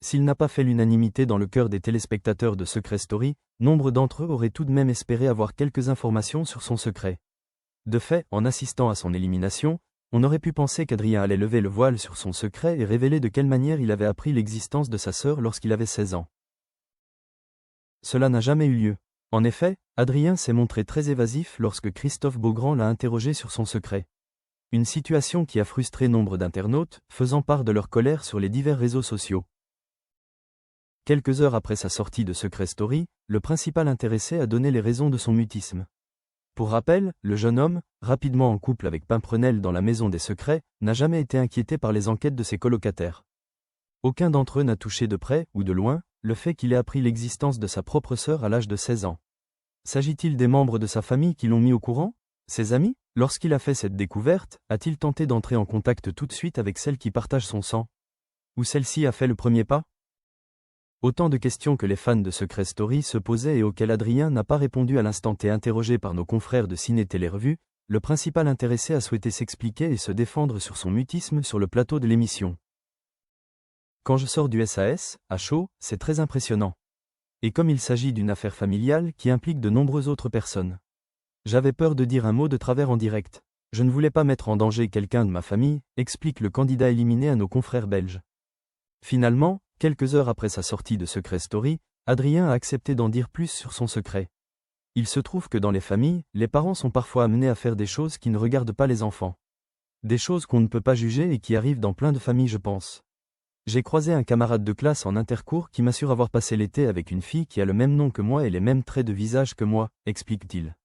S'il n'a pas fait l'unanimité dans le cœur des téléspectateurs de Secret Story, nombre d'entre eux auraient tout de même espéré avoir quelques informations sur son secret. De fait, en assistant à son élimination, on aurait pu penser qu'Adrien allait lever le voile sur son secret et révéler de quelle manière il avait appris l'existence de sa sœur lorsqu'il avait 16 ans. Cela n'a jamais eu lieu. En effet, Adrien s'est montré très évasif lorsque Christophe Beaugrand l'a interrogé sur son secret. Une situation qui a frustré nombre d'internautes, faisant part de leur colère sur les divers réseaux sociaux. Quelques heures après sa sortie de Secret Story, le principal intéressé a donné les raisons de son mutisme. Pour rappel, le jeune homme, rapidement en couple avec Pimprenel dans la Maison des Secrets, n'a jamais été inquiété par les enquêtes de ses colocataires. Aucun d'entre eux n'a touché de près ou de loin le fait qu'il ait appris l'existence de sa propre sœur à l'âge de 16 ans. S'agit-il des membres de sa famille qui l'ont mis au courant? Ses amis? Lorsqu'il a fait cette découverte, a-t-il tenté d'entrer en contact tout de suite avec celle qui partage son sang? Ou celle-ci a fait le premier pas? Autant de questions que les fans de Secret Story se posaient et auxquelles Adrien n'a pas répondu à l'instant T. Interrogé par nos confrères de Ciné Télé Revue, le principal intéressé a souhaité s'expliquer et se défendre sur son mutisme sur le plateau de l'émission. Quand je sors du SAS, à chaud, c'est très impressionnant. Et comme il s'agit d'une affaire familiale qui implique de nombreuses autres personnes. J'avais peur de dire un mot de travers en direct. Je ne voulais pas mettre en danger quelqu'un de ma famille, explique le candidat éliminé à nos confrères belges. Finalement, quelques heures après sa sortie de Secret Story, Adrien a accepté d'en dire plus sur son secret. Il se trouve que dans les familles, les parents sont parfois amenés à faire des choses qui ne regardent pas les enfants. Des choses qu'on ne peut pas juger et qui arrivent dans plein de familles, je pense. J'ai croisé un camarade de classe en intercours qui m'assure avoir passé l'été avec une fille qui a le même nom que moi et les mêmes traits de visage que moi, explique-t-il.